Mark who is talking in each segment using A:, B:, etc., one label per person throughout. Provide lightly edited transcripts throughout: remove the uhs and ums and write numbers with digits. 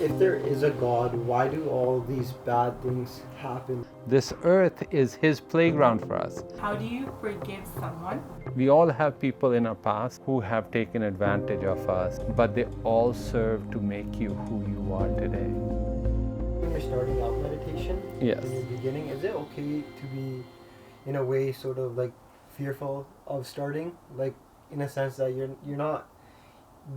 A: if there is a God, why do all these bad things happen?
B: This earth is His playground for us.
C: How do you forgive someone?
B: We all have people in our past who have taken advantage of us, but they all serve to make you who you are today.
A: When you're starting out meditation,
B: Yes.
A: in the beginning, is it okay to be, in a way, sort of like fearful of starting? Like, in a sense that you're not,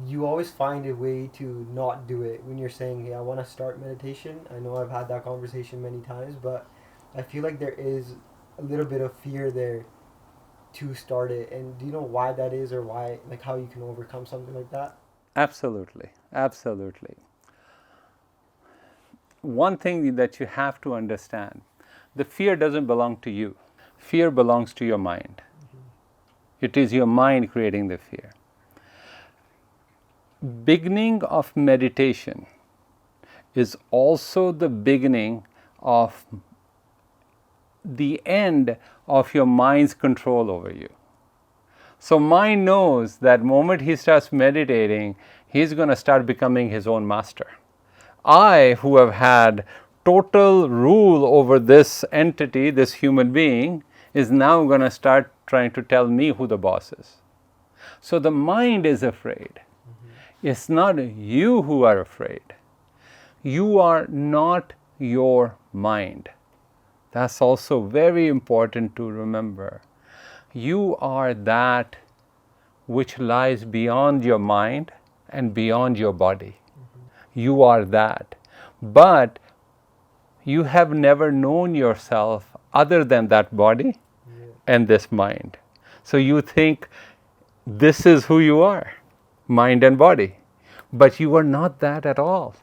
A: you always find a way to not do it when you're saying, hey, I want to start meditation. I know I've had that conversation many times, but I feel like there is a little bit of fear there to start it. And do you know why that is, or why, like, how you can overcome something like that?
B: Absolutely, absolutely. One thing that you have to understand, the fear doesn't belong to you. Fear belongs to your mind. It is your mind creating the fear. Beginning of meditation is also the beginning of the end of your mind's control over you. So mind knows that moment he starts meditating, he's going to start becoming his own master. I, who have had total rule over this entity, this human being, is now going to start trying to tell me who the boss is. So the mind is afraid. It's not you who are afraid. You are not your mind. That's also very important to remember. You are that which lies beyond your mind and beyond your body. You are that. But you have never known yourself other than that body and this mind. So you think this is who you are, mind and body. But you are not that at all.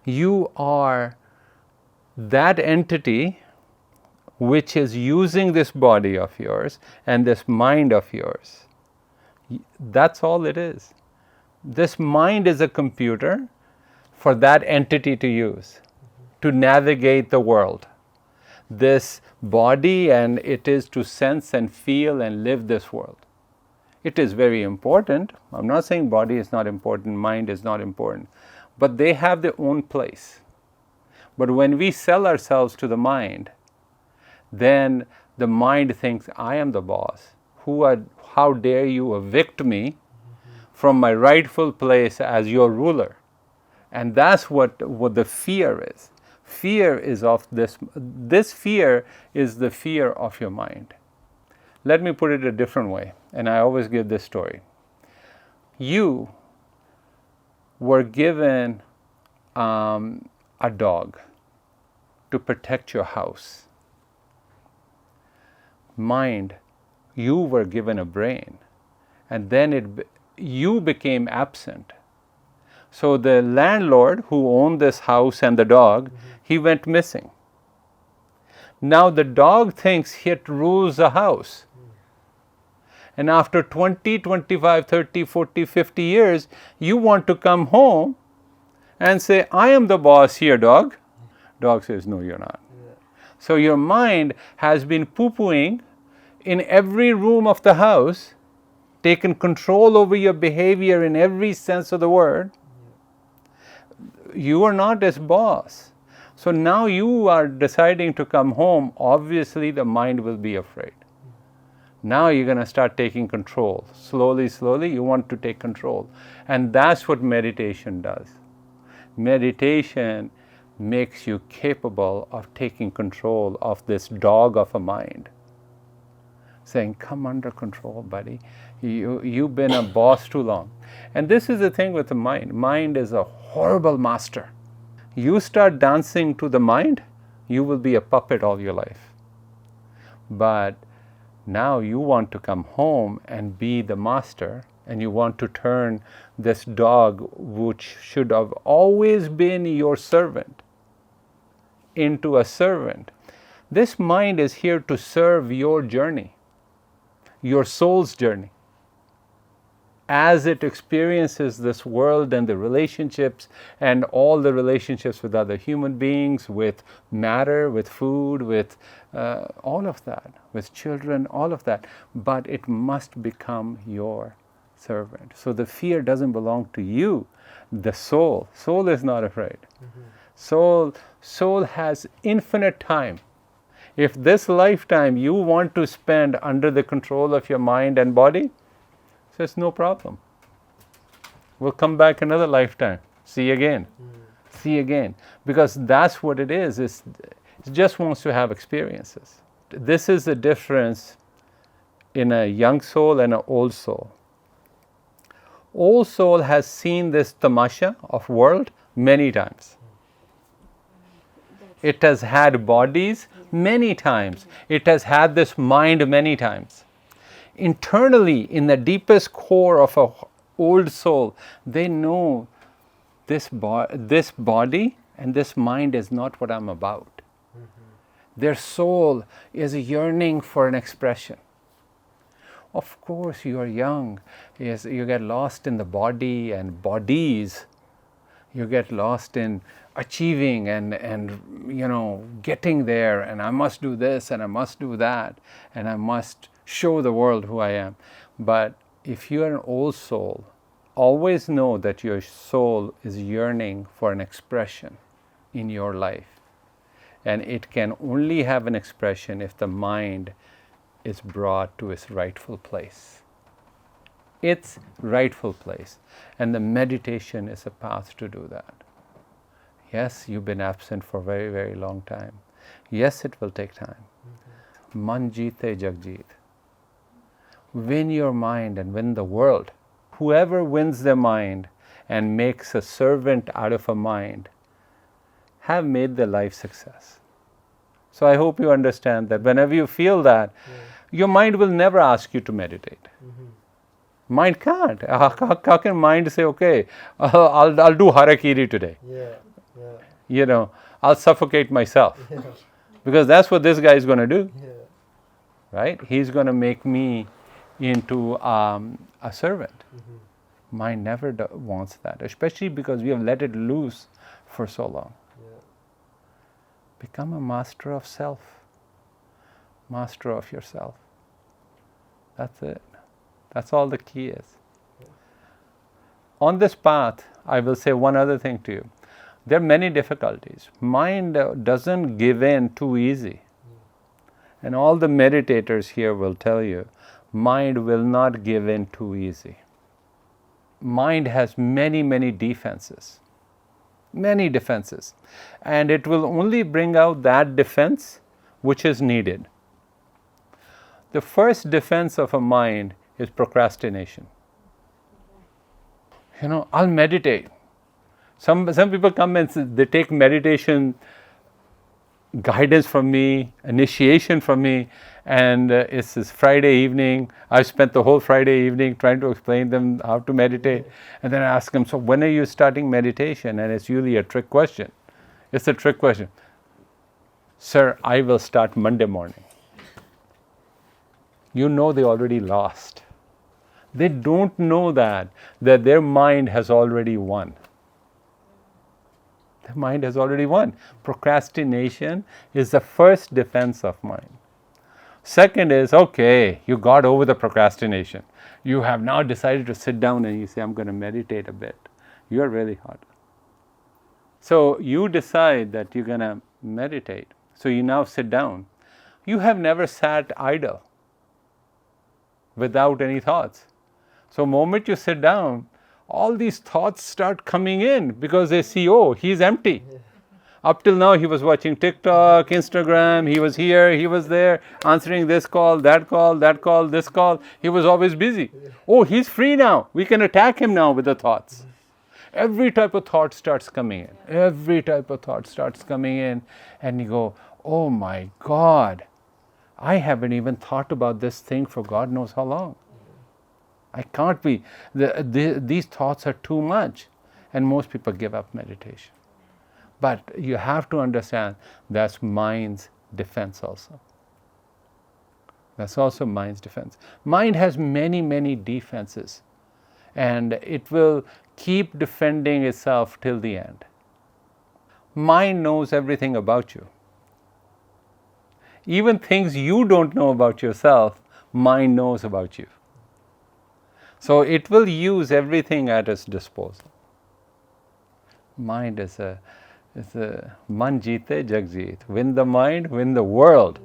B: You are that entity which is using this body of yours and this mind of yours. That's all it is. This mind is a computer for that entity to use, to navigate the world. This body, and it is to sense and feel and live this world. It is very important. I'm not saying body is not important, mind is not important, but they have their own place. But when we sell ourselves to the mind, then the mind thinks, I am the boss. How dare you evict me from my rightful place as your ruler? And that's what the fear is. Fear is of this. This fear is the fear of your mind. Let me put it a different way, and I always give this story. You were given a dog to protect your house. Mind, you were given a brain, and then you became absent. So the landlord who owned this house and the dog, he went missing. Now the dog thinks it rules the house. And after 20, 25, 30, 40, 50 years, you want to come home and say, I am the boss here, dog. Dog says, no, you're not. So your mind has been poo-pooing in every room of the house, taken control over your behavior in every sense of the word. You are not his boss. So now you are deciding to come home. Obviously, the mind will be afraid. Now you're going to start taking control. Slowly, slowly, you want to take control. And that's what meditation does. Meditation makes you capable of taking control of this dog of a mind. Saying, come under control, buddy. You've been a boss too long. And this is the thing with the mind. Mind is a horrible master. You start dancing to the mind, you will be a puppet all your life. But now you want to come home and be the master, and you want to turn this dog, which should have always been your servant, into a servant. This mind is here to serve your journey, your soul's journey. As it experiences this world and the relationships and all the relationships with other human beings, with matter, with food, with all of that, with children, all of that. But it must become your servant. So the fear doesn't belong to you, the soul. Soul is not afraid. Soul has infinite time. If this lifetime you want to spend under the control of your mind and body, so it's no problem. We'll come back another lifetime. See again. See again. Because that's what it is. It just wants to have experiences. This is the difference in a young soul and an old soul. Old soul has seen this tamasha of world many times. It has had bodies many times. It has had this mind many times. Internally, in the deepest core of an old soul, they know this body and this mind is not what I'm about. Their soul is yearning for an expression. Of course, you are young. Yes, you get lost in the body and bodies. You get lost in achieving and getting there, and I must do this and I must do that and I must show the world who I am. But if you are an old soul, always know that your soul is yearning for an expression in your life. And it can only have an expression if the mind is brought to its rightful place. Its rightful place. And the meditation is a path to do that. Yes, you've been absent for a very, very long time. Yes, it will take time. Man jeete jag jeet. Win your mind and win the world. Whoever wins their mind and makes a servant out of a mind have made their life success. So I hope you understand that whenever you feel that, your mind will never ask you to meditate. Mind can't. How can mind say, okay, I'll do harakiri today? I'll suffocate myself. Because that's what this guy is going to do. Right? He's going to make me into a servant. Mind never wants that, especially because we have let it loose for so long. Become a master of self. Master of yourself. That's it. That's all the key is. On this path, I will say one other thing to you. There are many difficulties. Mind doesn't give in too easy. And all the meditators here will tell you, mind will not give in too easy. Mind has many, many defenses. Many defenses. And it will only bring out that defense which is needed. The first defense of a mind is procrastination. I'll meditate. Some people come and they take meditation guidance from me, initiation from me, and it's this Friday evening. I've spent the whole Friday evening trying to explain them how to meditate. And then I ask them, so when are you starting meditation? And it's usually a trick question. It's a trick question. Sir, I will start Monday morning. They already lost. They don't know that their mind has already won. The mind has already won. Procrastination is the first defense of mind. Second is, okay, you got over the procrastination. You have now decided to sit down and you say, I'm going to meditate a bit. You're really hot. So you decide that you're going to meditate. So you now sit down. You have never sat idle without any thoughts. So the moment you sit down, all these thoughts start coming in because they see, oh, he's empty. Up till now, he was watching TikTok, Instagram, he was here, he was there, answering this call, that call, this call. He was always busy. Oh, he's free now. We can attack him now with the thoughts. Every type of thought starts coming in. Every type of thought starts coming in. And you go, oh my God, I haven't even thought about this thing for God knows how long. I can't be. These thoughts are too much. And most people give up meditation. But you have to understand that's mind's defense also. That's also mind's defense. Mind has many, many defenses. And it will keep defending itself till the end. Mind knows everything about you. Even things you don't know about yourself, mind knows about you. So it will use everything at its disposal. Mind is a man jeete jag jeet. Win the mind, win the world.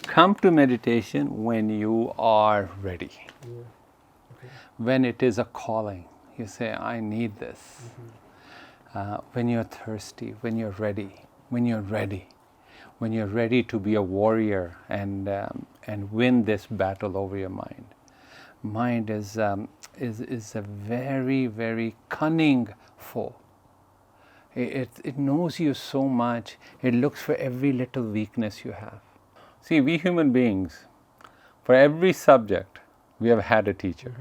B: Come to meditation when you are ready. When it is a calling, you say, I need this. When you're thirsty, when you're ready, when you're ready to be a warrior and win this battle over your mind. Mind is a very, very cunning foe. It knows you so much. It looks for every little weakness you have. See, we human beings, for every subject, we have had a teacher.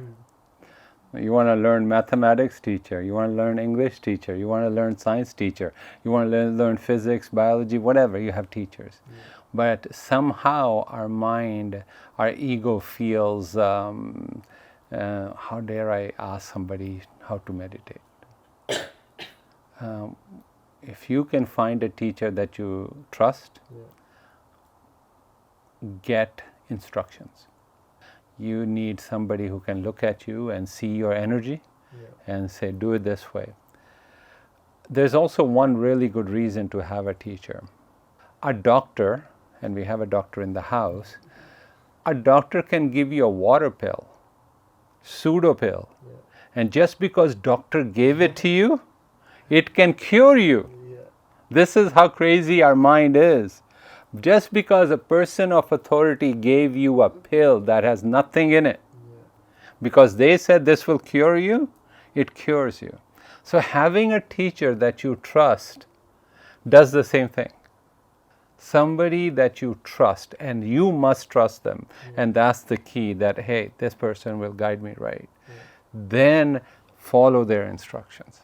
B: You want to learn mathematics, teacher. You want to learn English, teacher. You want to learn science, teacher. You want to learn physics, biology, whatever, you have teachers. But somehow our mind, our ego feels, how dare I ask somebody how to meditate? If you can find a teacher that you trust, get instructions. You need somebody who can look at you and see your energy and say, do it this way. There's also one really good reason to have a teacher. A doctor, and we have a doctor in the house, a doctor can give you a water pill, pseudo pill, and just because doctor gave it to you, it can cure you. This is how crazy our mind is. Just because a person of authority gave you a pill that has nothing in it, because they said this will cure you, it cures you. So having a teacher that you trust does the same thing. Somebody that you trust, and you must trust them, and that's the key, that hey, this person will guide me right. Then follow their instructions.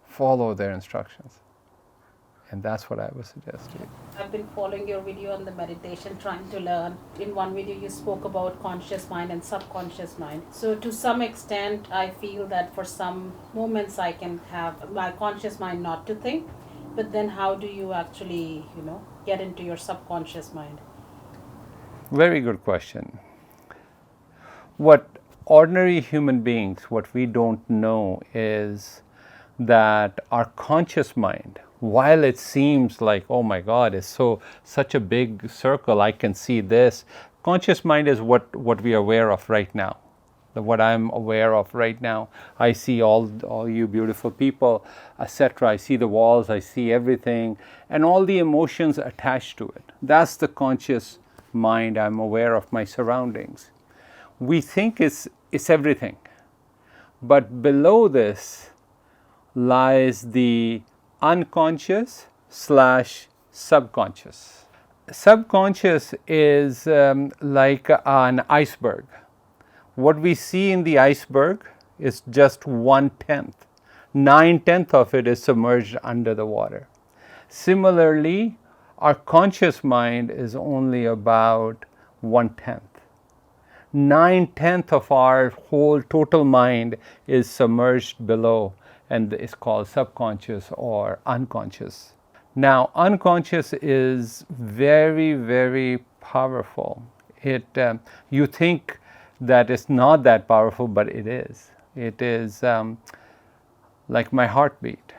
B: Follow their instructions. And that's what I would suggest to you.
D: I've been following your video on the meditation, trying to learn. In one video, you spoke about conscious mind and subconscious mind. So to some extent, I feel that for some moments I can have my conscious mind not to think. But then how do you actually, get into your subconscious mind?
B: Very good question. What ordinary human beings, what we don't know is that our conscious mind, while it seems like, oh my God, it's such a big circle, I can see this. Conscious mind is what we are aware of right now. What I'm aware of right now. I see all you beautiful people, etc. I see the walls, I see everything, and all the emotions attached to it. That's the conscious mind. I'm aware of my surroundings. We think it's everything. But below this lies the unconscious / subconscious. Subconscious is like an iceberg. What we see in the iceberg is just 1/10. 9/10 of it is submerged under the water. Similarly, our conscious mind is only about 1/10. 9/10 of our whole total mind is submerged below, and is called subconscious or unconscious. Now, unconscious is very, very powerful. You think that it's not that powerful, but it is. It is like my heartbeat.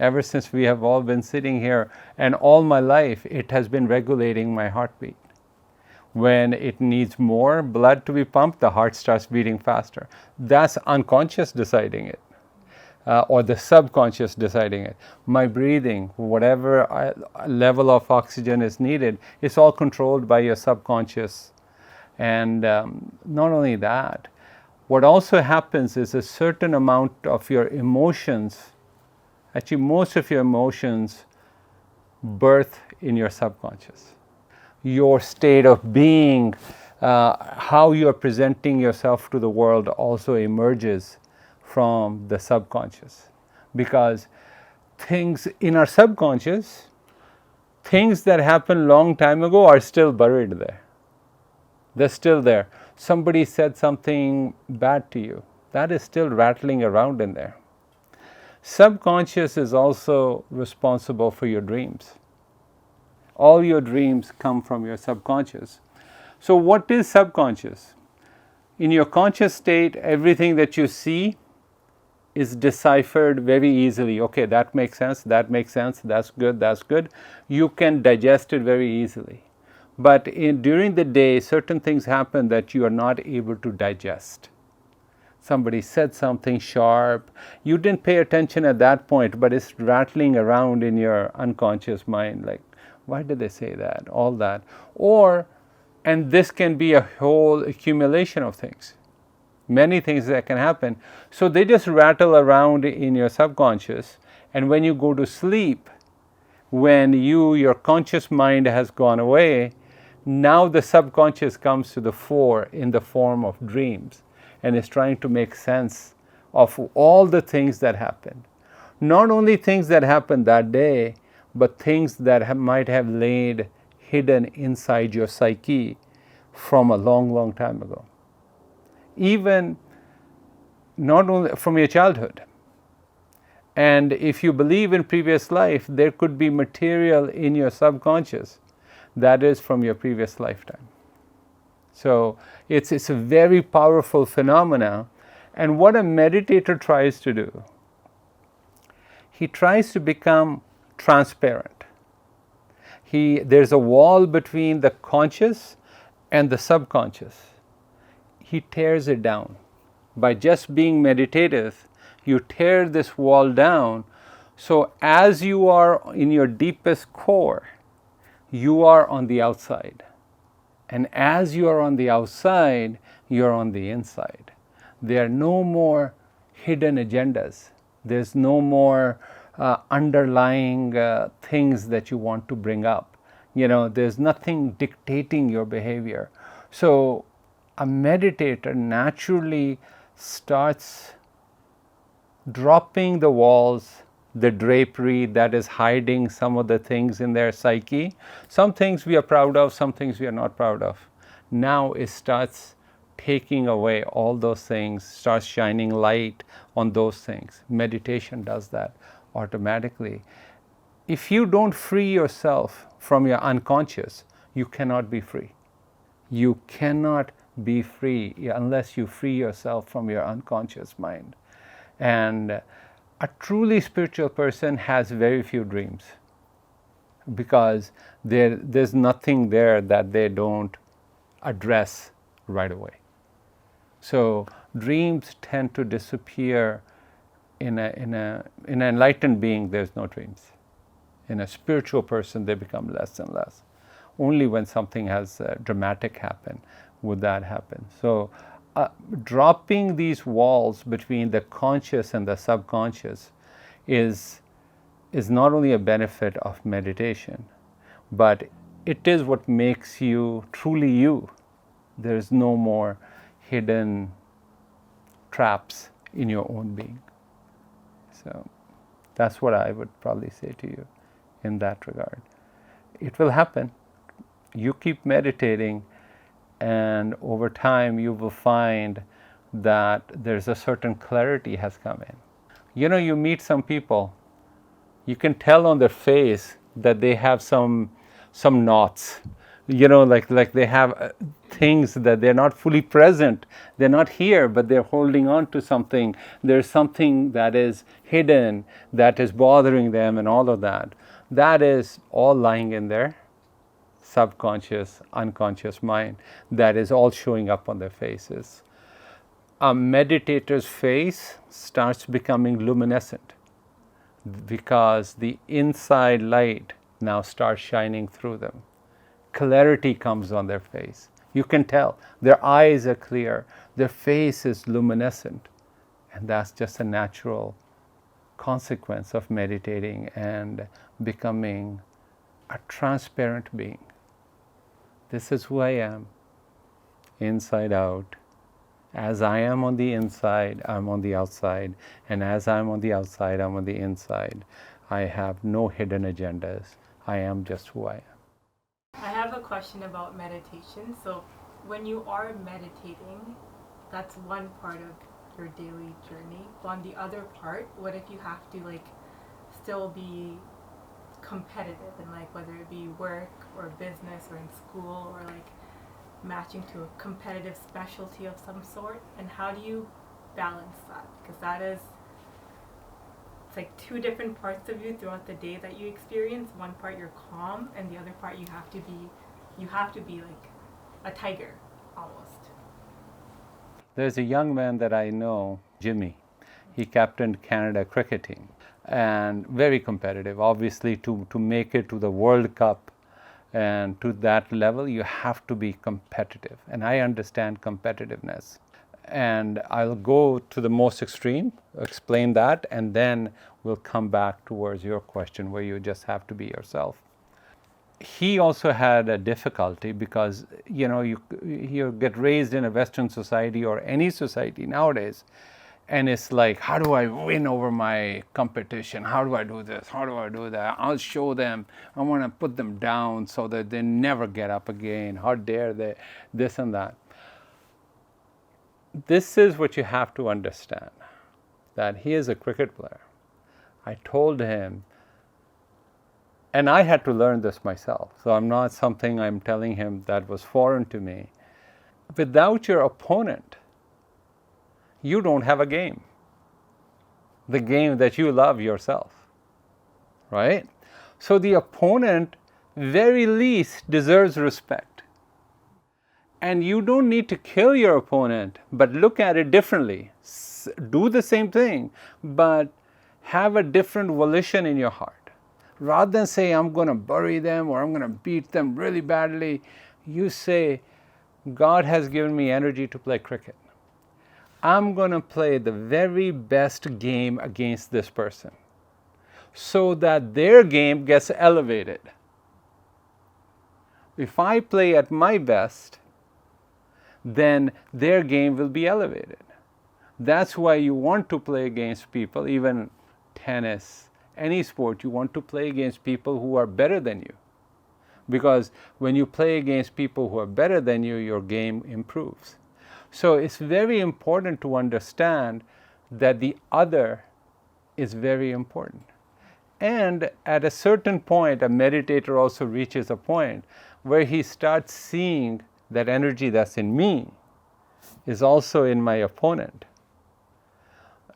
B: Ever since we have all been sitting here, and all my life, it has been regulating my heartbeat. When it needs more blood to be pumped, the heart starts beating faster. That's unconscious deciding it. Or the subconscious deciding it. My breathing, whatever level of oxygen is needed, it's all controlled by your subconscious. And not only that, what also happens is a certain amount of your emotions, actually most of your emotions, birth in your subconscious. Your state of being, how you are presenting yourself to the world also emerges from the subconscious. Because things in our subconscious, things that happened long time ago are still buried there. They're still there. Somebody said something bad to you. That is still rattling around in there. Subconscious is also responsible for your dreams. All your dreams come from your subconscious. So what is subconscious? In your conscious state, everything that you see is deciphered very easily. Okay, that makes sense, that's good. You can digest it very easily. But during the day, certain things happen that you are not able to digest. Somebody said something sharp, you didn't pay attention at that point, but it's rattling around in your unconscious mind, like, why did they say that? All that. And this can be a whole accumulation of things. Many things that can happen. So they just rattle around in your subconscious, and when you go to sleep, when your conscious mind has gone away, now the subconscious comes to the fore in the form of dreams and is trying to make sense of all the things that happened. Not only things that happened that day, but things that might have laid hidden inside your psyche from a long, long time ago. Even not only from your childhood. And if you believe in previous life, there could be material in your subconscious that is from your previous lifetime. So it's a very powerful phenomena. And what a meditator tries to do, he tries to become transparent. There's a wall between the conscious and the subconscious. He tears it down. By just being meditative, you tear this wall down. So as you are in your deepest core, you are on the outside. And as you are on the outside, you are on the inside. There are no more hidden agendas. There's no more underlying things that you want to bring up. There's nothing dictating your behavior. So a meditator naturally starts dropping the walls, the drapery that is hiding some of the things in their psyche. Some things we are proud of, some things we are not proud of. Now it starts taking away all those things, starts shining light on those things. Meditation does that automatically. If you don't free yourself from your unconscious, you cannot be free. You cannot be free unless you free yourself from your unconscious mind. And a truly spiritual person has very few dreams, because there's nothing there that they don't address right away. So dreams tend to disappear. In an enlightened being, there's no dreams. In a spiritual person, they become less and less. Only when something has dramatic happen would that happen. So dropping these walls between the conscious and the subconscious is not only a benefit of meditation, but it is what makes you truly you. There's no more hidden traps in your own being. So that's what I would probably say to you in that regard. It will happen. You keep meditating, and over time you will find that there's a certain clarity has come in. You meet some people, you can tell on their face that they have some knots. Like they have things that they're not fully present. They're not here, but they're holding on to something. There's something that is hidden, that is bothering them, and all of that. That is all lying in their subconscious, unconscious mind. That is all showing up on their faces. A meditator's face starts becoming luminescent because the inside light now starts shining through them. Clarity comes on their face. You can tell their eyes are clear, their face is luminescent, and that's just a natural consequence of meditating and becoming a transparent being. This is who I am, inside out. As I am on the inside, I'm on the outside, and as I'm on the outside, I'm on the inside. I have no hidden agendas. I am just who I am.
C: I have a question about meditation. So when you are meditating, that's one part of your daily journey. But on the other part, what if you have to still be competitive in whether it be work or business or in school, or matching to a competitive specialty of some sort? And how do you balance that? Because that is, it's like two different parts of you throughout the day that you experience. One part you're calm, and the other part you have to be like a tiger almost.
B: There's a young man that I know, Jimmy. He captained Canada cricket team and very competitive. Obviously, to make it to the World Cup and to that level, you have to be competitive. And I understand competitiveness. And I'll go to the most extreme, explain that, and then we'll come back towards your question where you just have to be yourself. He also had a difficulty because, you know, you get raised in a Western society or any society nowadays, and it's like, how do I win over my competition? How do I do this? How do I do that? I'll show them. I want to put them down so that they never get up again. How dare they? This and that. This is what you have to understand, that he is a cricket player. I told him, and I had to learn this myself, so I'm not something I'm telling him that was foreign to me. Without your opponent, you don't have a game. The game that you love yourself, right? So the opponent, very least, deserves respect. And you don't need to kill your opponent, but look at it differently. Do the same thing, but have a different volition in your heart. Rather than say, I'm going to bury them or I'm going to beat them really badly, you say, God has given me energy to play cricket. I'm going to play the very best game against this person so that their game gets elevated. If I play at my best, then their game will be elevated. That's why you want to play against people, even tennis, any sport, you want to play against people who are better than you. Because when you play against people who are better than you, your game improves. So it's very important to understand that the other is very important. And at a certain point, a meditator also reaches a point where he starts seeing that energy that's in me is also in my opponent.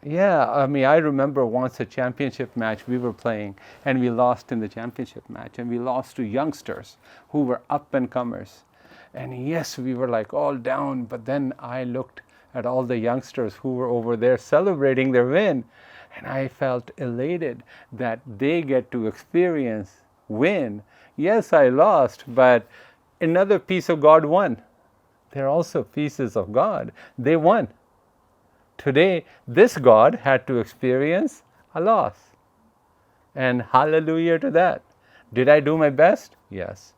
B: Yeah, I mean, I remember once a championship match we were playing and we lost in the championship match, and we lost to youngsters who were up and comers. And yes, we were like all down, but then I looked at all the youngsters who were over there celebrating their win, and I felt elated that they get to experience win. Yes, I lost, but another piece of God won. They're also pieces of God. They won. Today, this God had to experience a loss. And hallelujah to that. Did I do my best? Yes.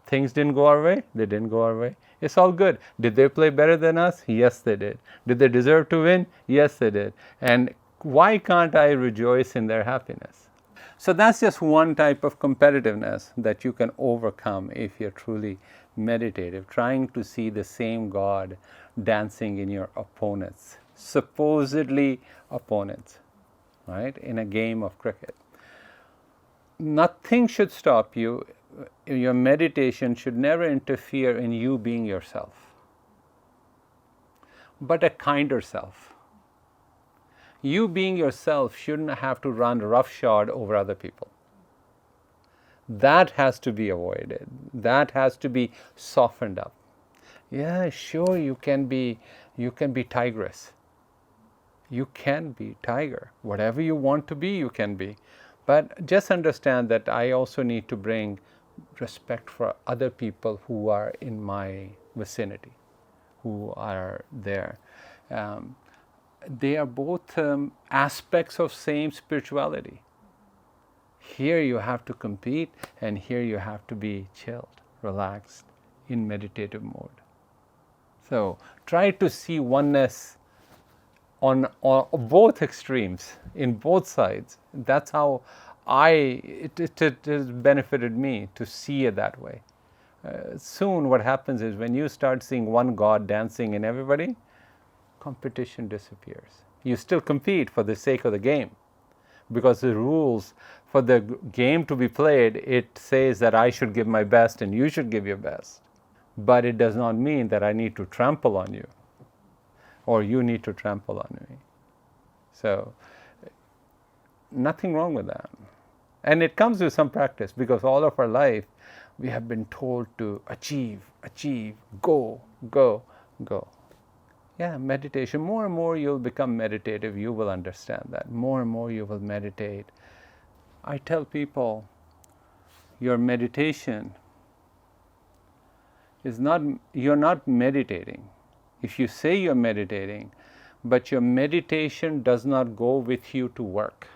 B: Things didn't go our way? They didn't go our way. It's all good. Did they play better than us? Yes, they did. Did they deserve to win? Yes, they did. And why can't I rejoice in their happiness? So that's just one type of competitiveness that you can overcome if you're truly meditative, trying to see the same God dancing in your opponents, supposedly opponents, right, in a game of cricket. Nothing should stop you. Your meditation should never interfere in you being yourself, but a kinder self. You being yourself shouldn't have to run roughshod over other people. That has to be avoided. That has to be softened up. Yeah, sure, you can be tigress. You can be tiger. Whatever you want to be, you can be. But just understand that I also need to bring respect for other people who are in my vicinity, who are there. They are both aspects of same spirituality. Here you have to compete, and here you have to be chilled, relaxed, in meditative mode. So try to see oneness on both extremes, in both sides. That's how it has benefited me to see it that way. Soon what happens is when you start seeing one God dancing in everybody, competition disappears. You still compete for the sake of the game, because the rules for the game to be played, it says that I should give my best and you should give your best. but it does not mean that I need to trample on you or you need to trample on me. So, nothing wrong with that. And it comes with some practice, because all of our life we have been told to achieve, go. Yeah, meditation. More and more you'll become meditative, you will understand that. More and more you will meditate. I tell people, your meditation is not, you're not meditating. If you say you're meditating, but your meditation does not go with you to work,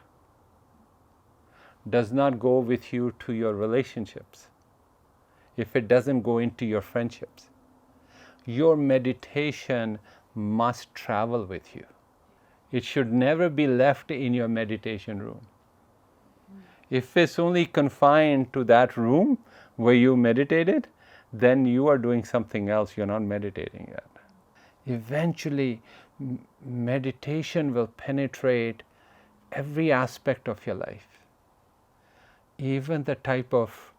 B: does not go with you to your relationships, if it doesn't go into your friendships, your meditation must travel with you. It should never be left in your meditation room. If it's only confined to that room where you meditated, then you are doing something else, you're not meditating yet. Eventually, meditation will penetrate every aspect of your life. Even the type of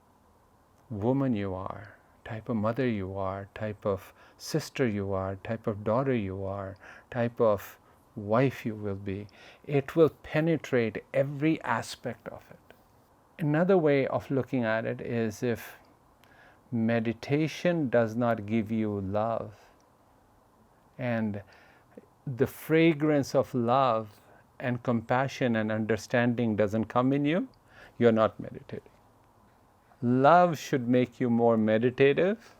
B: woman you are, type of mother you are, type of sister you are, type of daughter you are, type of wife you will be, it will penetrate every aspect of it. Another way of looking at it is, if meditation does not give you love, and the fragrance of love and compassion and understanding doesn't come in you, you're not meditating. Love should make you more meditative,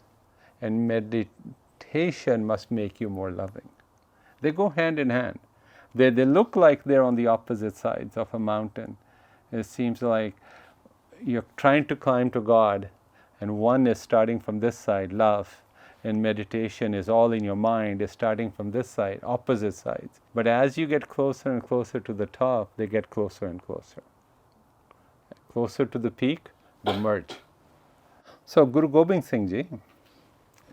B: and meditation must make you more loving. They go hand in hand. They look like they're on the opposite sides of a mountain. It seems like you're trying to climb to God, and one is starting from this side, love, and meditation is all in your mind, is starting from this side, opposite sides. But as you get closer and closer to the top, they get closer and closer. Closer to the peak, they merge. So Guru Gobind Singh Ji,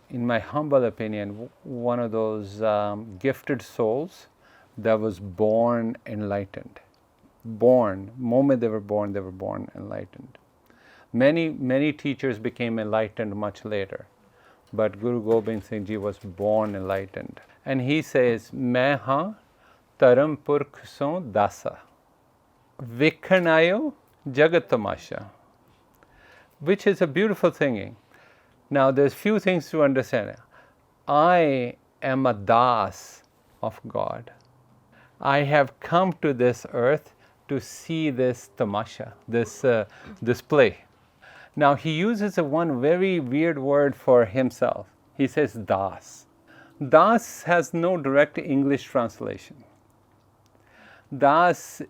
B: in my humble opinion, one of those gifted souls that was born enlightened. Moment they were born enlightened. Many teachers became enlightened much later, but Guru Gobind Singh Ji was born enlightened. And he says, "Main haan taram purkh son dasa, vikhan ayo jagat tamasha," which is a beautiful thinking. Now, there's few things to understand. I am a das of God. I have come to this earth to see this tamasha, this play. Now, he uses one very weird word for himself. He says das. Das has no direct English translation. Das,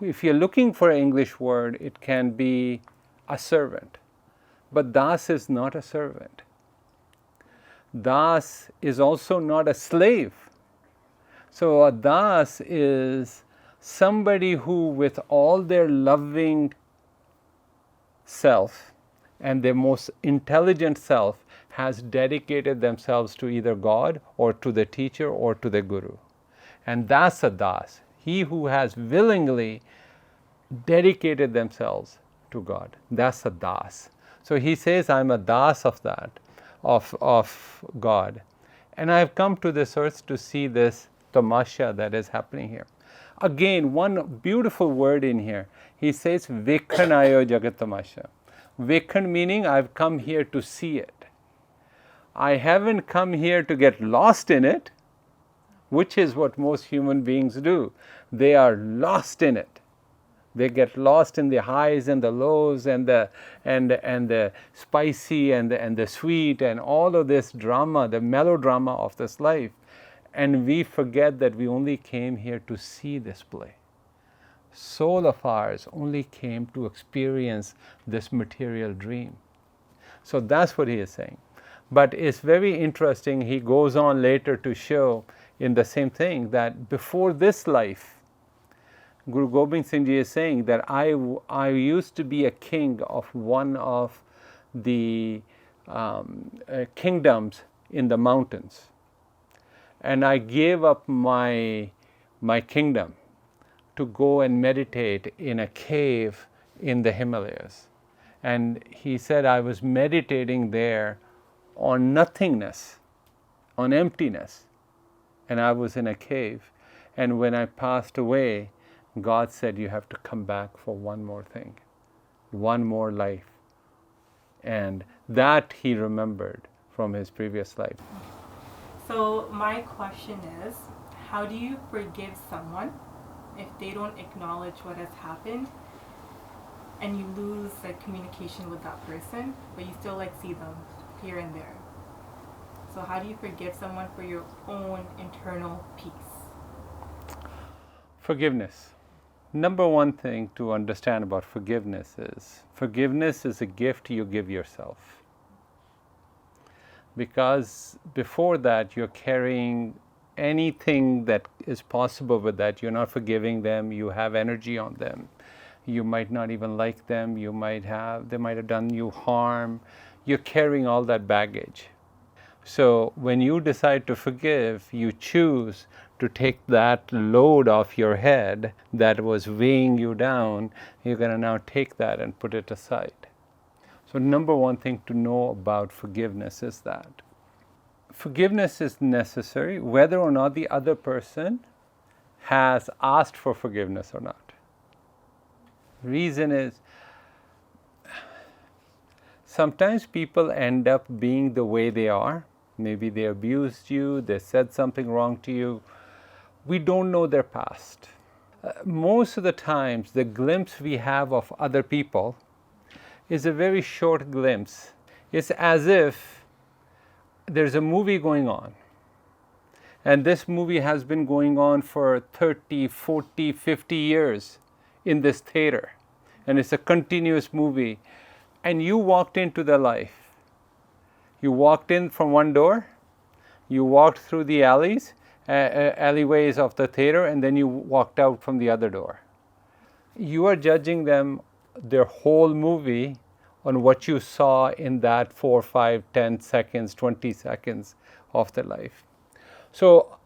B: if you're looking for an English word, it can be a servant. But das is not a servant. Das is also not a slave. So a das is somebody who, with all their loving self and their most intelligent self, has dedicated themselves to either God or to the teacher or to the guru. And that's a das. He who has willingly dedicated themselves to God. That's a das. So he says, I'm a das of that, of God. And I have come to this earth to see this tamasha that is happening here. Again, one beautiful word in here. He says, Vekhanayo jagat tamasha. Vekhan meaning I've come here to see it. I haven't come here to get lost in it, which is what most human beings do. They are lost in it. They get lost in the highs and the lows and the spicy and the sweet and all of this drama, the melodrama of this life. And we forget that we only came here to see this play. Soul of ours only came to experience this material dream. So that's what he is saying. But it's very interesting, he goes on later to show in the same thing that before this life, Guru Gobind Singh Ji is saying that I used to be a king of one of the kingdoms in the mountains. And I gave up my kingdom to go and meditate in a cave in the Himalayas. And he said I was meditating there on nothingness, on emptiness. And I was in a cave. And when I passed away, God said, you have to come back for one more thing, one more life. And that he remembered from his previous life.
C: So my question is, how do you forgive someone if they don't acknowledge what has happened and you lose like communication with that person, but you still like see them here and there? So how do you forgive someone for your own internal peace?
B: Forgiveness. Number one thing to understand about forgiveness is a gift you give yourself. Because before that, you're carrying anything that is possible with that. You're not forgiving them, you have energy on them. You might not even like them, they might have done you harm. You're carrying all that baggage. So when you decide to forgive, you choose to take that load off your head that was weighing you down. You're going to now take that and put it aside. So number one thing to know about forgiveness is that forgiveness is necessary whether or not the other person has asked for forgiveness or not. Reason is, sometimes people end up being the way they are. Maybe they abused you, they said something wrong to you. We don't know their past. Most of the times, the glimpse we have of other people is a very short glimpse. It's as if there's a movie going on. And this movie has been going on for 30, 40, 50 years in this theater. And it's a continuous movie. And you walked into the life. You walked in from one door, you walked through the alleyways of the theater, and then you walked out from the other door. You are judging them, their whole movie, on what you saw in that 4, 5, 10 seconds, 20 seconds of their life. So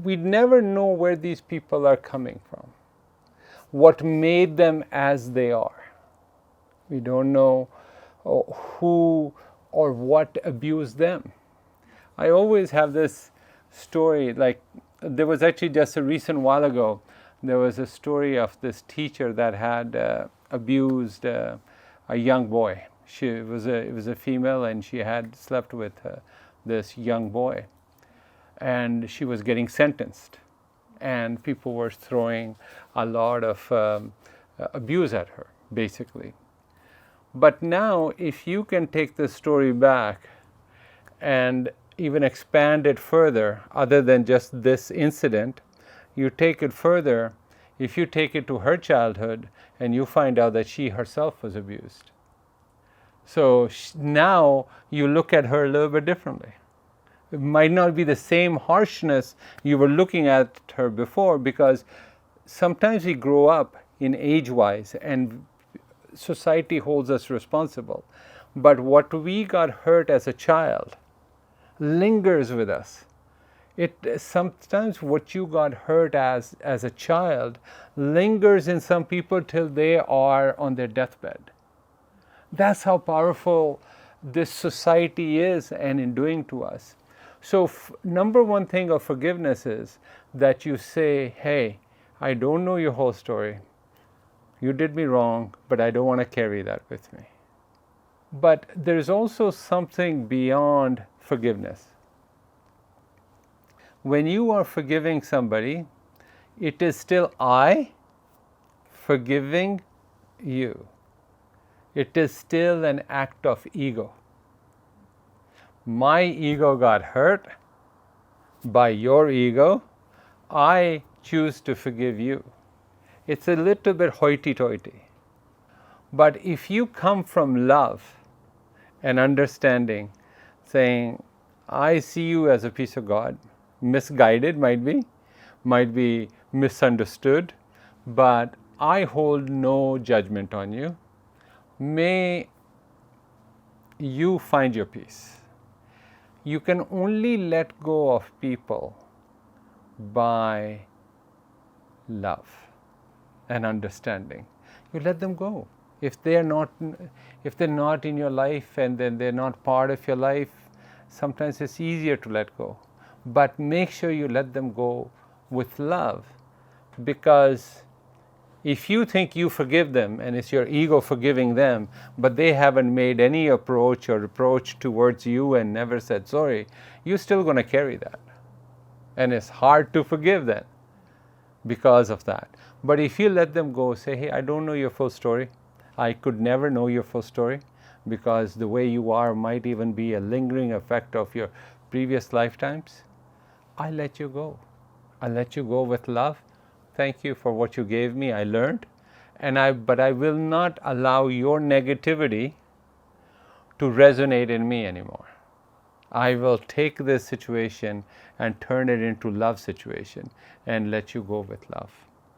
B: we never know where these people are coming from, what made them as they are. We don't know who or what abused them. I always have this story, like there was actually just a recent while ago, there was a story of this teacher that had abused a young boy. It was a female, and she had slept with this young boy. And she was getting sentenced. And people were throwing a lot of abuse at her, basically. But now, if you can take the story back and even expand it further, other than just this incident, you take it further, if you take it to her childhood, and you find out that she herself was abused. So now you look at her a little bit differently. It might not be the same harshness you were looking at her before, because sometimes we grow up in age-wise, and society holds us responsible. But what we got hurt as a child lingers with us. Sometimes what you got hurt as a child lingers in some people till they are on their deathbed. That's how powerful this society is and in doing to us. So number one thing of forgiveness is that you say, hey, I don't know your whole story. You did me wrong, but I don't want to carry that with me. But there's also something beyond forgiveness. When you are forgiving somebody, it is still I forgiving you. It is still an act of ego. My ego got hurt by your ego. I choose to forgive you. It's a little bit hoity-toity. But if you come from love and understanding, saying, I see you as a piece of God, misguided might be misunderstood, but I hold no judgment on you. May you find your peace. You can only let go of people by love and understanding. You let them go. If they're not in your life, and then they're not part of your life, Sometimes it's easier to let go. But make sure you let them go with love, because if you think you forgive them and it's your ego forgiving them, but they haven't made any approach or reproach towards you and never said sorry, you're still going to carry that. And it's hard to forgive them because of that. But if you let them go, say, hey, I don't know your full story. I could never know your full story, because the way you are might even be a lingering effect of your previous lifetimes. I let you go. I let you go with love. Thank you for what you gave me. I learned. But I will not allow your negativity to resonate in me anymore. I will take this situation and turn it into love situation and let you go with love.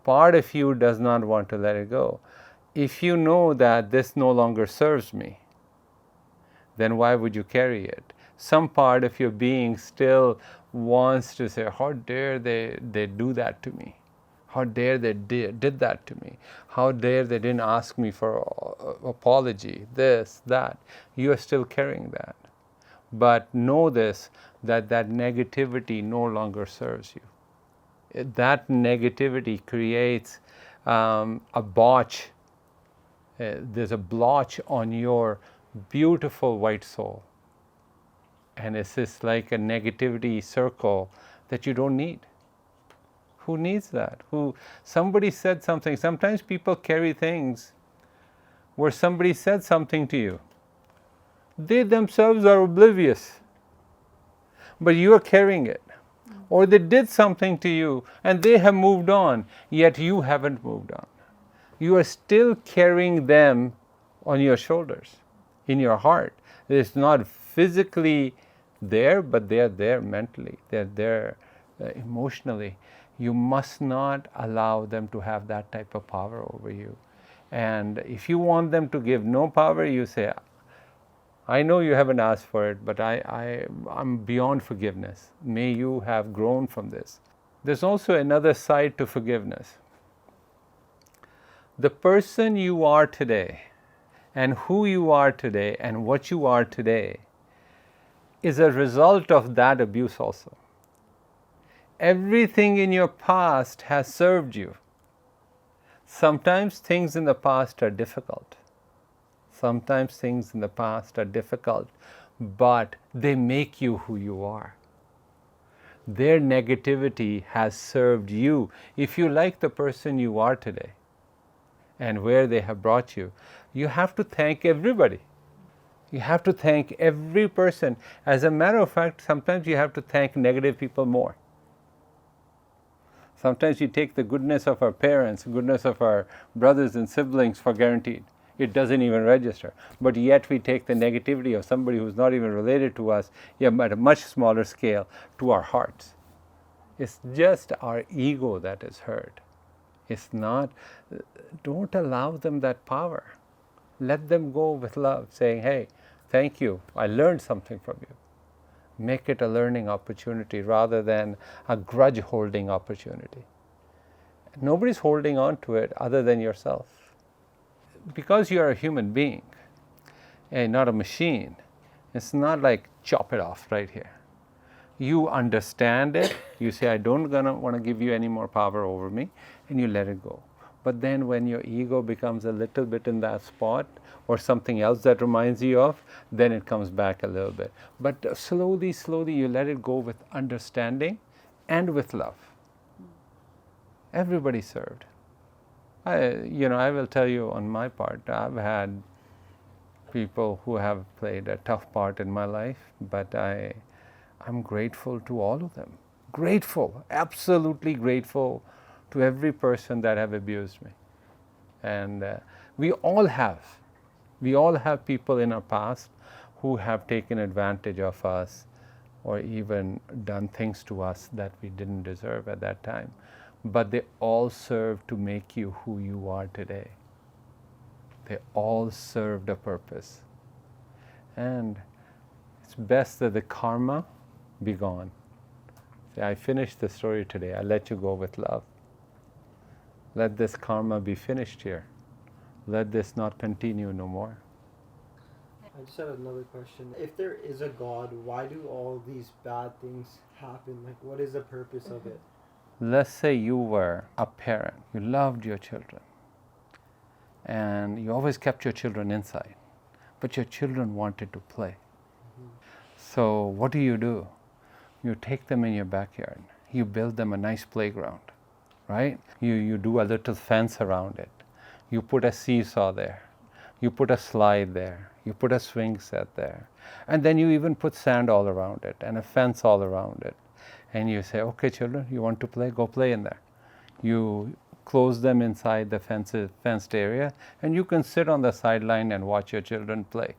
B: Part of you does not want to let it go. If you know that this no longer serves me, then why would you carry it? Some part of your being still wants to say, how dare they do that to me? How dare they did that to me? How dare they didn't ask me for apology, this, that. You are still carrying that. But know this, that negativity no longer serves you. That negativity creates a botch. There's a blotch on your beautiful white soul. And it's just like a negativity circle that you don't need. Who needs that? Somebody said something. Sometimes people carry things where somebody said something to you. They themselves are oblivious, but you are carrying it. Or they did something to you and they have moved on, yet you haven't moved on. You are still carrying them on your shoulders, in your heart. It's not physically there, but they are there mentally. They're there emotionally. You must not allow them to have that type of power over you. And if you want them to give no power, you say, I know you haven't asked for it, but I'm beyond forgiveness. May you have grown from this. There's also another side to forgiveness. The person you are today, and who you are today, and what you are today, is a result of that abuse also. Everything in your past has served you. Sometimes things in the past are difficult. Sometimes things in the past are difficult, but they make you who you are. Their negativity has served you. If you like the person you are today and where they have brought you, you have to thank everybody. You have to thank every person. As a matter of fact, sometimes you have to thank negative people more. Sometimes you take the goodness of our parents, goodness of our brothers and siblings for guaranteed. It doesn't even register. But yet we take the negativity of somebody who's not even related to us, yet at a much smaller scale, to our hearts. It's just our ego that is hurt. It's not, don't allow them that power. Let them go with love, saying, hey, thank you, I learned something from you. Make it a learning opportunity rather than a grudge holding opportunity. Nobody's holding on to it other than yourself. Because you are a human being and not a machine, it's not like chop it off right here. You understand it, you say, I don't want to give you any more power over me, and you let it go. But then when your ego becomes a little bit in that spot, or something else that reminds you of, then it comes back a little bit. But slowly, slowly you let it go with understanding and with love. Everybody served. I will tell you on my part, I've had people who have played a tough part in my life, but I'm grateful to all of them. Grateful, absolutely grateful to every person that have abused me. And we all have people in our past who have taken advantage of us or even done things to us that we didn't deserve at that time. But they all serve to make you who you are today. They all served a purpose. And it's best that the karma be gone. Say, I finished the story today. I let you go with love. Let this karma be finished here. Let this not continue no more.
A: I just had another question. If there is a God, why do all these bad things happen? Like, what is the purpose of it?
B: Let's say you were a parent, you loved your children, and you always kept your children inside, but your children wanted to play. So what do? You take them in your backyard, you build them a nice playground, right? You do a little fence around it, you put a seesaw there, you put a slide there, you put a swing set there, and then you even put sand all around it and a fence all around it. And you say, okay, children, you want to play? Go play in there. You close them inside the fenced area, and you can sit on the sideline and watch your children play.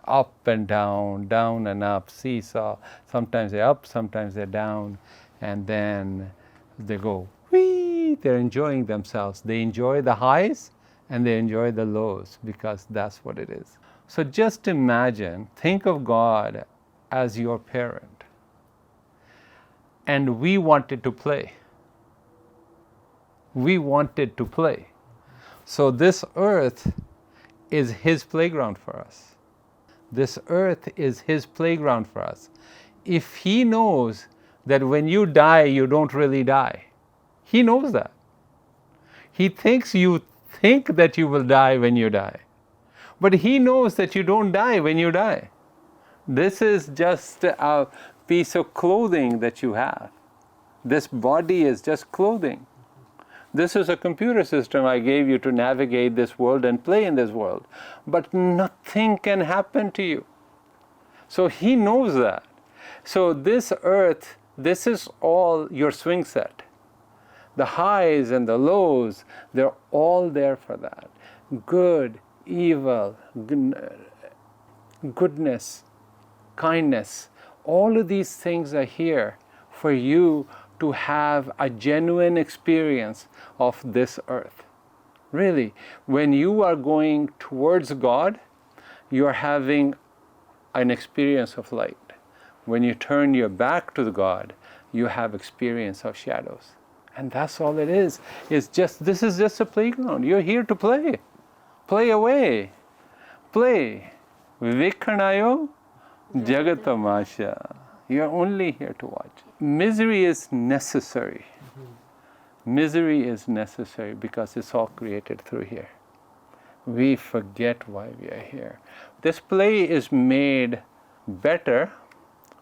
B: Up and down, down and up, seesaw. Sometimes they're up, sometimes they're down, and then they go, whee! They're enjoying themselves. They enjoy the highs and they enjoy the lows, because that's what it is. So just imagine, think of God as your parent. And we wanted to play. We wanted to play. So this earth is His playground for us. This earth is His playground for us. If He knows that when you die, you don't really die, He knows that. He thinks you think that you will die when you die. But He knows that you don't die when you die. This is just a piece of clothing that you have. This body is just clothing. This is a computer system I gave you to navigate this world and play in this world. But nothing can happen to you. So He knows that. So this earth, this is all your swing set. The highs and the lows, they're all there for that. Good, evil, goodness, kindness, all of these things are here for you to have a genuine experience of this earth. Really, when you are going towards God, you are having an experience of light. When you turn your back to God, you have experience of shadows. And that's all it is. It's just, this is just a playground. You're here to play. Play away. Play. Vivekkanayo Jagatamasha. You're only here to watch. Misery is necessary. Misery is necessary because it's all created through here. We forget why we are here. This play is made better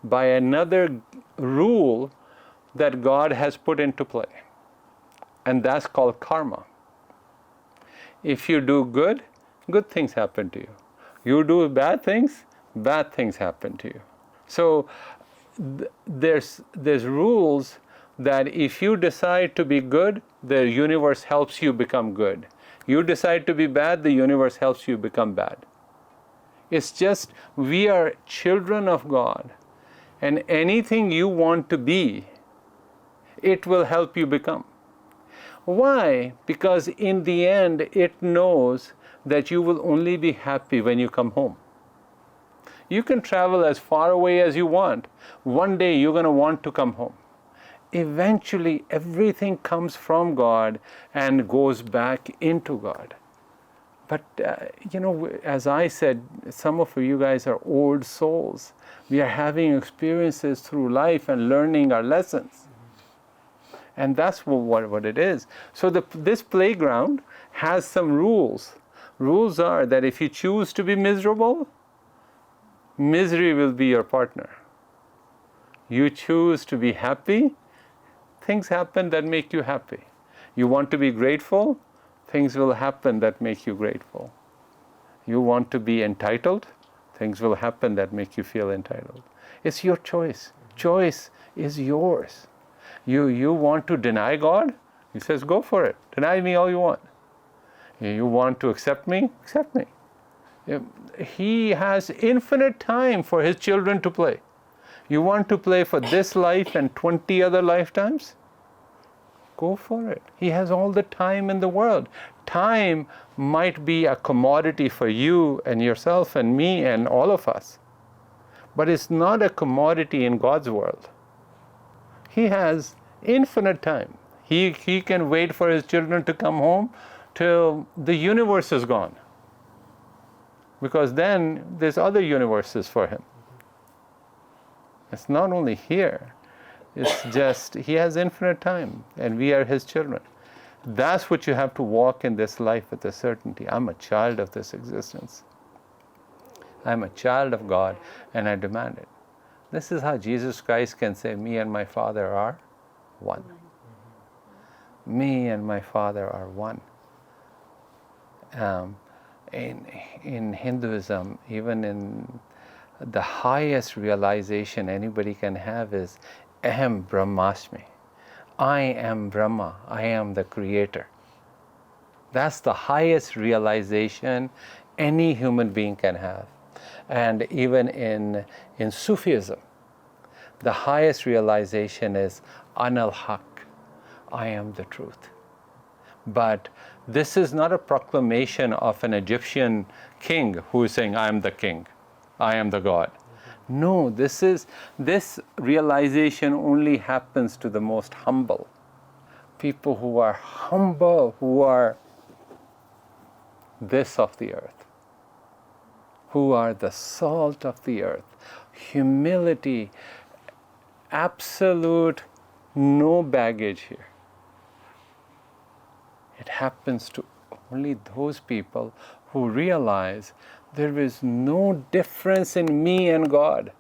B: by another rule that God has put into play. And that's called karma. If you do good, good things happen to you. You do bad things happen to you. So there's rules that if you decide to be good, the universe helps you become good. You decide to be bad, the universe helps you become bad. It's just, we are children of God, and anything you want to be, it will help you become. Why? Because in the end, it knows that you will only be happy when you come home. You can travel as far away as you want. One day you're going to want to come home. Eventually, everything comes from God and goes back into God. But, as I said, some of you guys are old souls. We are having experiences through life and learning our lessons. And that's what it is. So this playground has some rules. Rules are that if you choose to be miserable, misery will be your partner. You choose to be happy, things happen that make you happy. You want to be grateful, things will happen that make you grateful. You want to be entitled, things will happen that make you feel entitled. It's your choice. Choice is yours. You want to deny God? He says, go for it. Deny me all you want. You want to accept me? Accept me. He has infinite time for His children to play. You want to play for this life and 20 other lifetimes? Go for it. He has all the time in the world. Time might be a commodity for you and yourself and me and all of us. But it's not a commodity in God's world. He has infinite time. He can wait for His children to come home till the universe is gone. because then there's other universes for him. It's not only here. It's just, he has infinite time, and we are his children. That's what you have to walk in this life with a certainty. I'm a child of this existence. I'm a child of God, and I demand it. This is how Jesus Christ can say, me and my Father are one. Me and my Father are one. In Hinduism, even in the highest realization anybody can have is Aham Brahmasmi. I am Brahma. I am the creator. That's the highest realization any human being can have. And even in Sufism, the highest realization is Anal Haq. I am the truth. But this is not a proclamation of an Egyptian king who is saying, I am the king. I am the God. No, this realization only happens to the most humble. People who are humble, who are this of the earth, who are the salt of the earth. Humility, absolute no baggage here. It happens to only those people who realize there is no difference in me and God.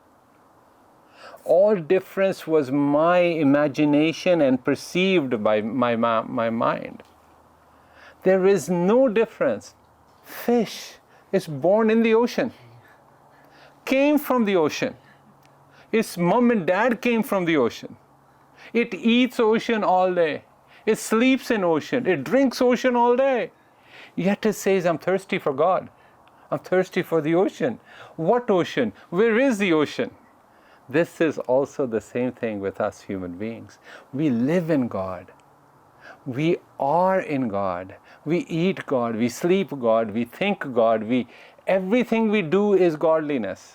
B: All difference was my imagination and perceived by my mind. There is no difference. Fish is born in the ocean, came from the ocean. Its mom and dad came from the ocean. It eats ocean all day. It sleeps in ocean. It drinks ocean all day. Yet it says, I'm thirsty for God. I'm thirsty for the ocean. What ocean? Where is the ocean? This is also the same thing with us human beings. We live in God. We are in God. We eat God. We sleep God. We think God. Everything we do is godliness.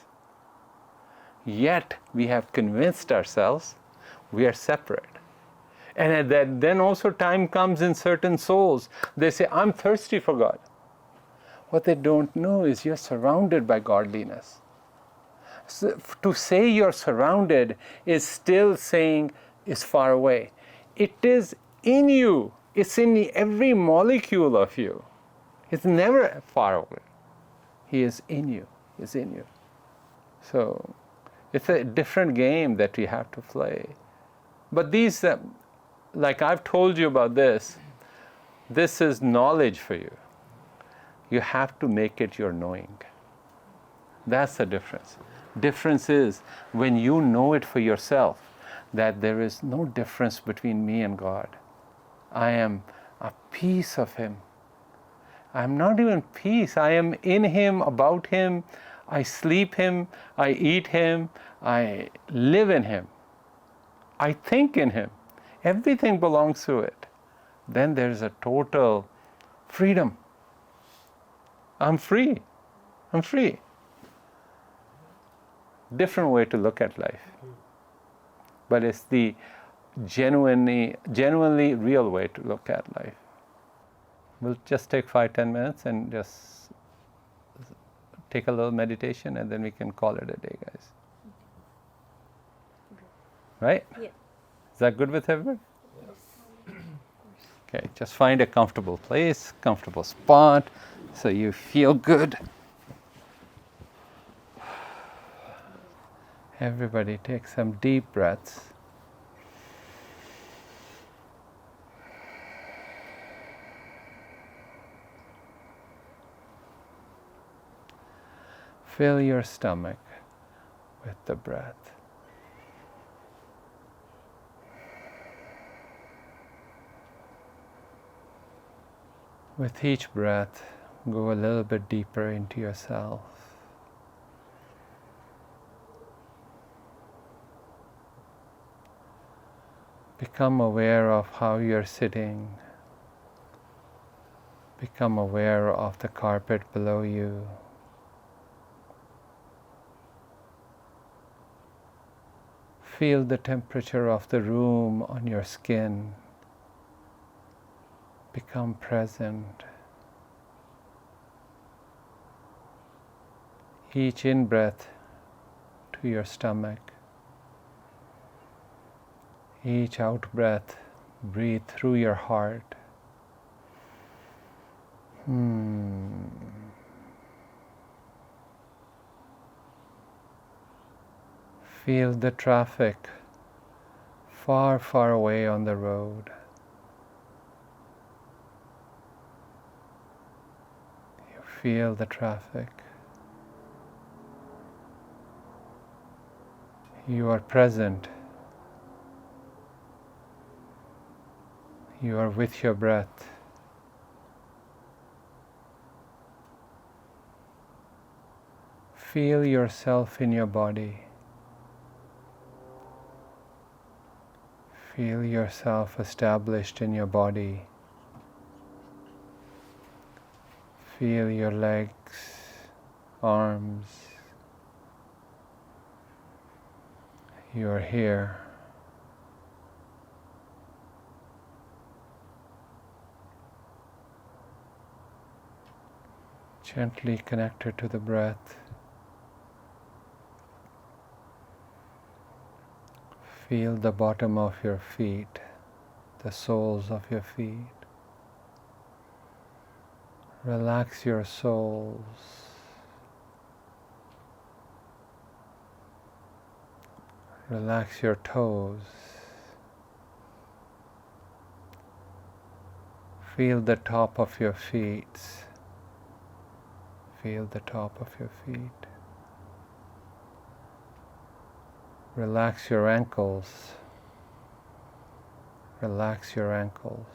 B: Yet we have convinced ourselves we are separate. And then also time comes in certain souls. They say, I'm thirsty for God. What they don't know is you're surrounded by godliness. So to say you're surrounded is still saying it's far away. It is in you. It's in every molecule of you. It's never far away. He is in you. He's in you. So it's a different game that we have to play. But these, like I've told you about this is knowledge for you. You have to make it your knowing. That's the difference. Difference is when you know it for yourself, that there is no difference between me and God. I am a piece of Him. I'm not even peace. I am in Him, about Him. I sleep Him. I eat Him. I live in Him. I think in Him. Everything belongs to it. Then there's a total freedom. I'm free. I'm free. Different way to look at life. But it's the genuinely real way to look at life. We'll just take 5-10 minutes and just take a little meditation, and then we can call it a day, guys. Right?
D: Yeah.
B: Is that good with everyone? Yes. Okay, just find a comfortable place, comfortable spot, so you feel good. Everybody take some deep breaths. Fill your stomach with the breath. With each breath, go a little bit deeper into yourself. Become aware of how you're sitting. Become aware of the carpet below you. Feel the temperature of the room on your skin. Become present. Each in breath to your stomach. Each out breath, breathe through your heart. Feel the traffic far, far away on the road. You feel the traffic. You are present. You are with your breath. Feel yourself in your body. Feel yourself established in your body. Feel your legs, arms. You are here. Gently connected to the breath. Feel the bottom of your feet, the soles of your feet. Relax your soles. Relax your toes. Feel the top of your feet. Feel the top of your feet. Relax your ankles. Relax your ankles.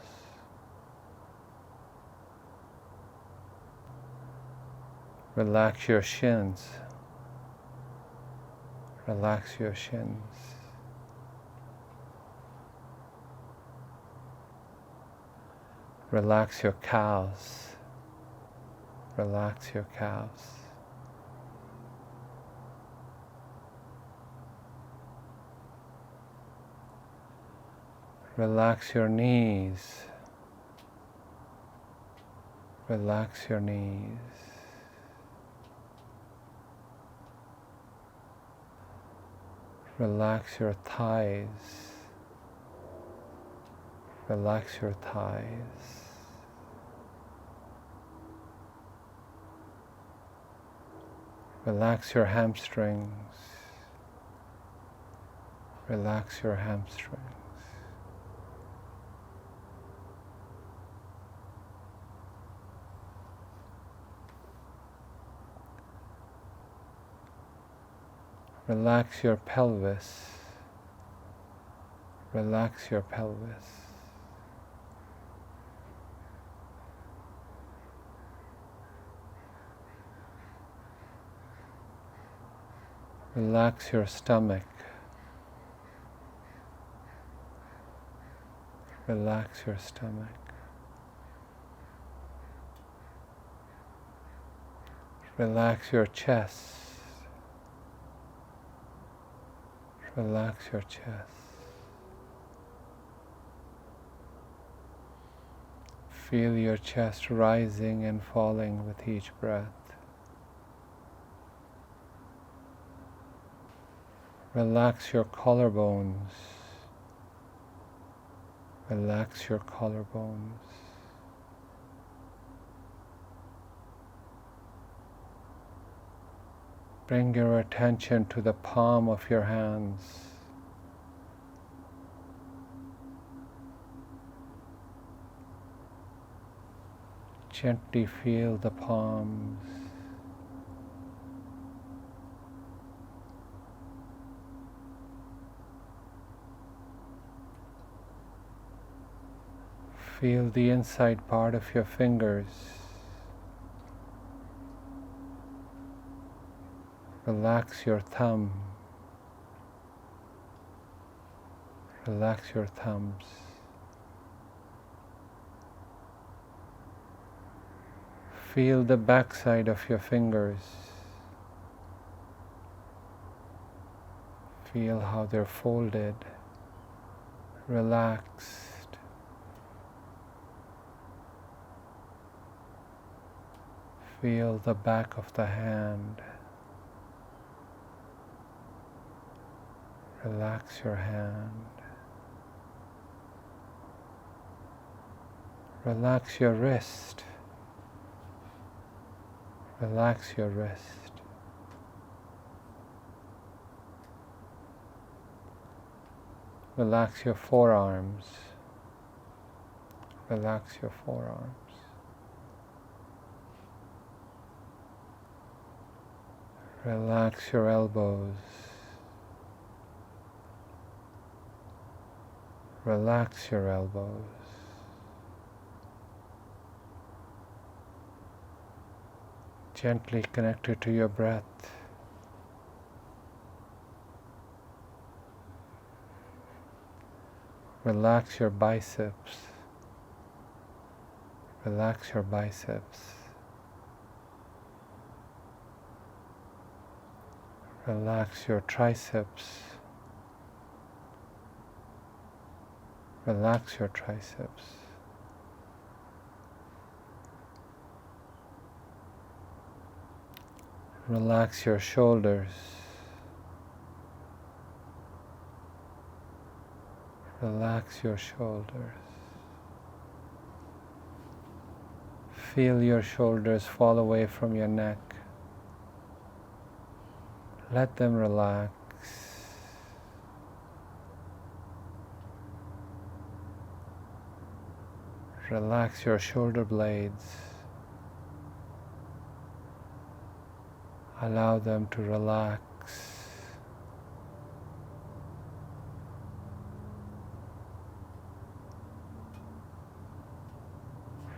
B: Relax your shins. Relax your shins. Relax your calves. Relax your calves. Relax your knees. Relax your knees. Relax your thighs. Relax your thighs. Relax your hamstrings. Relax your hamstrings. Relax your pelvis. Relax your pelvis. Relax your stomach. Relax your stomach. Relax your chest. Relax your chest. Feel your chest rising and falling with each breath. Relax your collarbones. Relax your collarbones. Bring your attention to the palm of your hands. Gently feel the palms. Feel the inside part of your fingers. Relax your thumb. Relax your thumbs. Feel the backside of your fingers. Feel how they're folded, relaxed. Feel the back of the hand, Relax your hand. Relax your wrist. Relax your wrist. Relax your forearms. Relax your forearms. Relax your elbows. Relax your elbows. Gently connect it to your breath. Relax your biceps. Relax your biceps. Relax your triceps. Relax your triceps. Relax your shoulders. Relax your shoulders. Feel your shoulders fall away from your neck. Let them relax. Relax your shoulder blades. Allow them to relax.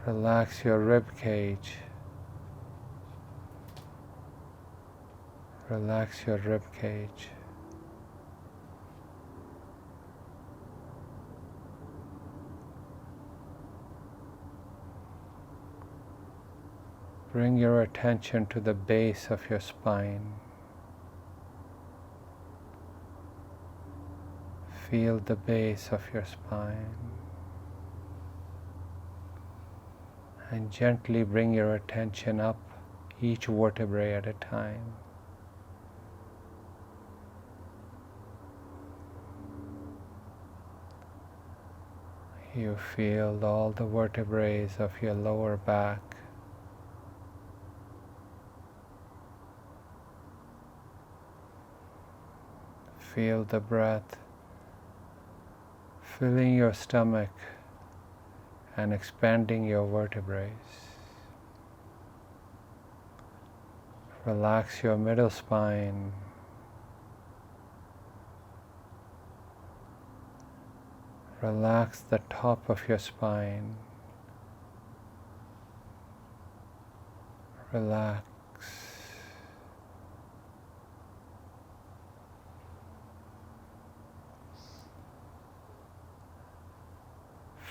B: Relax your rib cage. Relax your rib cage. Bring your attention to the base of your spine. Feel the base of your spine. And gently bring your attention up each vertebrae at a time. You feel all the vertebrae of your lower back. Feel the breath filling your stomach and expanding your vertebrae. Relax your middle spine. Relax the top of your spine. Relax.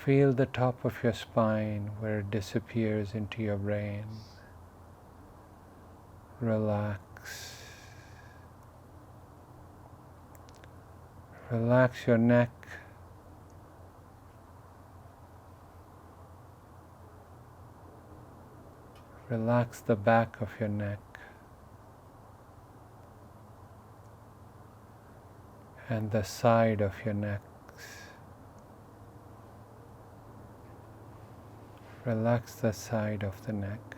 B: Feel the top of your spine where it disappears into your brain. Relax. Relax your neck. Relax the back of your neck. And the side of your neck. Relax the side of the neck.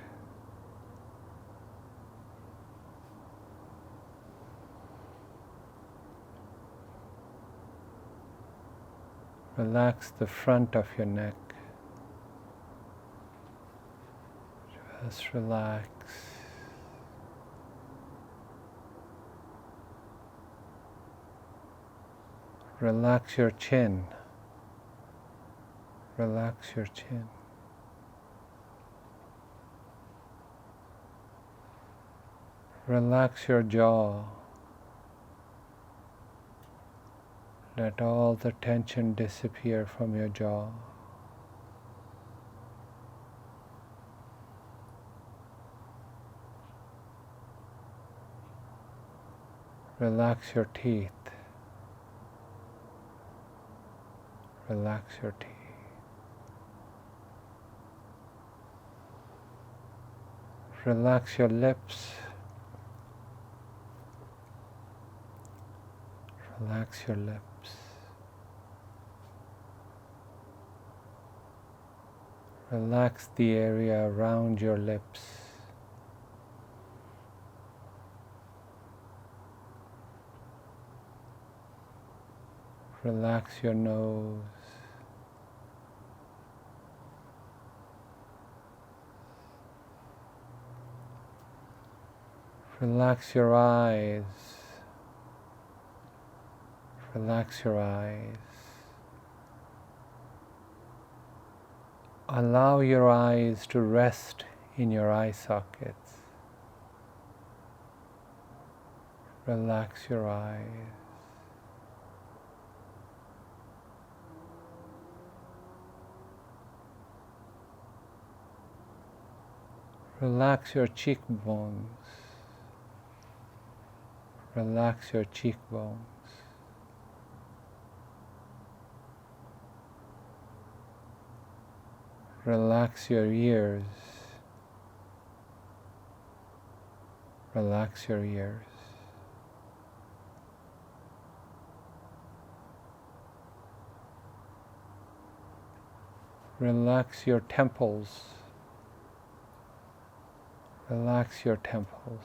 B: Relax the front of your neck. Just relax. Relax your chin. Relax your chin. Relax your jaw. Let all the tension disappear from your jaw. Relax your teeth. Relax your teeth. Relax your lips. Relax your lips. Relax the area around your lips. Relax your nose. Relax your eyes. Relax your eyes. Allow your eyes to rest in your eye sockets. Relax your eyes. Relax your cheekbones. Relax your cheekbones. Relax your ears. Relax your ears. Relax your temples. Relax your temples.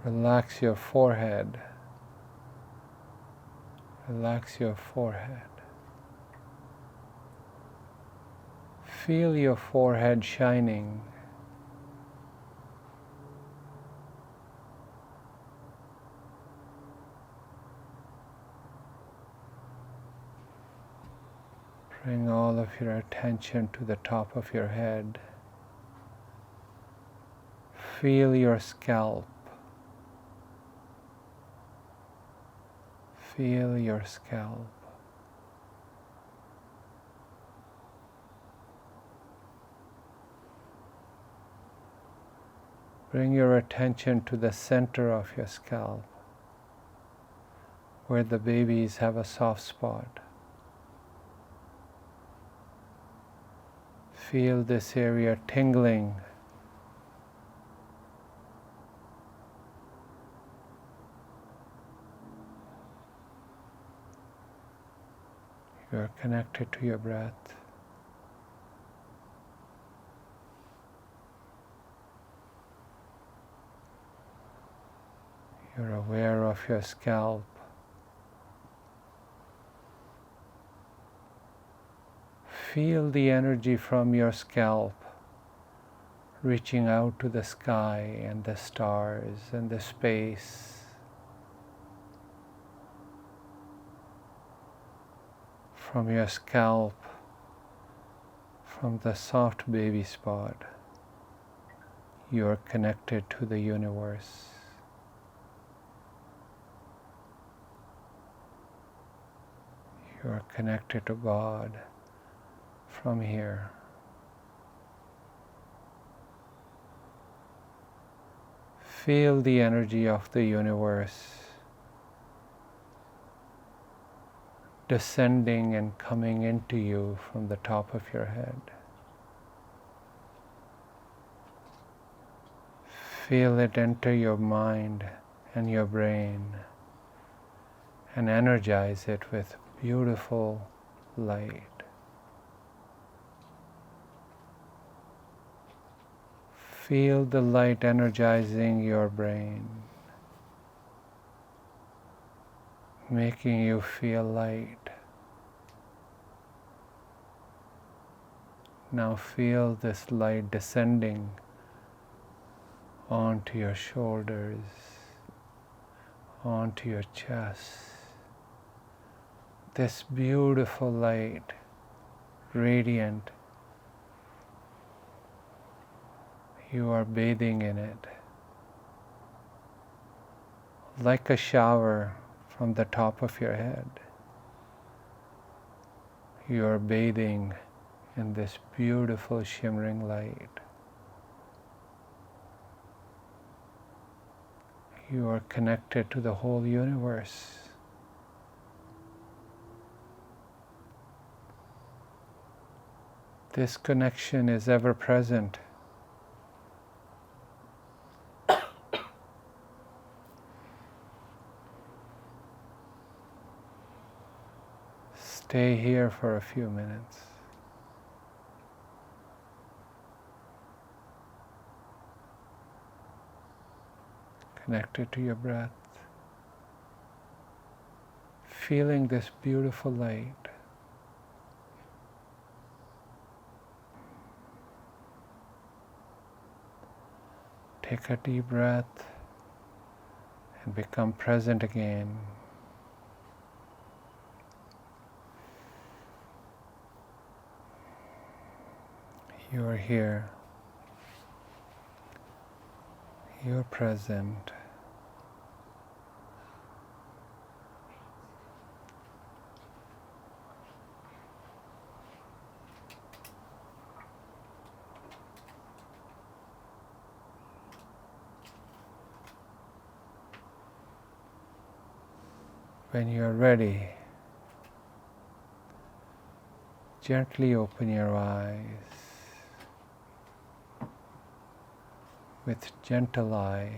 B: Relax your forehead. Relax your forehead. Feel your forehead shining. Bring all of your attention to the top of your head. Feel your scalp. Feel your scalp. Bring your attention to the center of your scalp, where the babies have a soft spot. Feel this area tingling. You are connected to your breath. You're aware of your scalp. Feel the energy from your scalp reaching out to the sky and the stars and the space. From your scalp, from the soft baby spot, you are connected to the universe. You are connected to God from here. Feel the energy of the universe descending and coming into you from the top of your head. Feel it enter your mind and your brain and energize it with beautiful light. Feel the light energizing your brain, making you feel light. Now feel this light descending onto your shoulders, onto your chest. This beautiful light, radiant, you are bathing in it. Like a shower from the top of your head, you are bathing in this beautiful shimmering light. You are connected to the whole universe. This connection is ever present. Stay here for a few minutes. Connected to your breath. Feeling this beautiful light. Take a deep breath and become present again. You are here. You are present. When you are ready, gently open your eyes. With gentle eyes.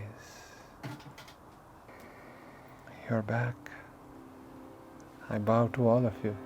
B: You're back. I bow to all of you.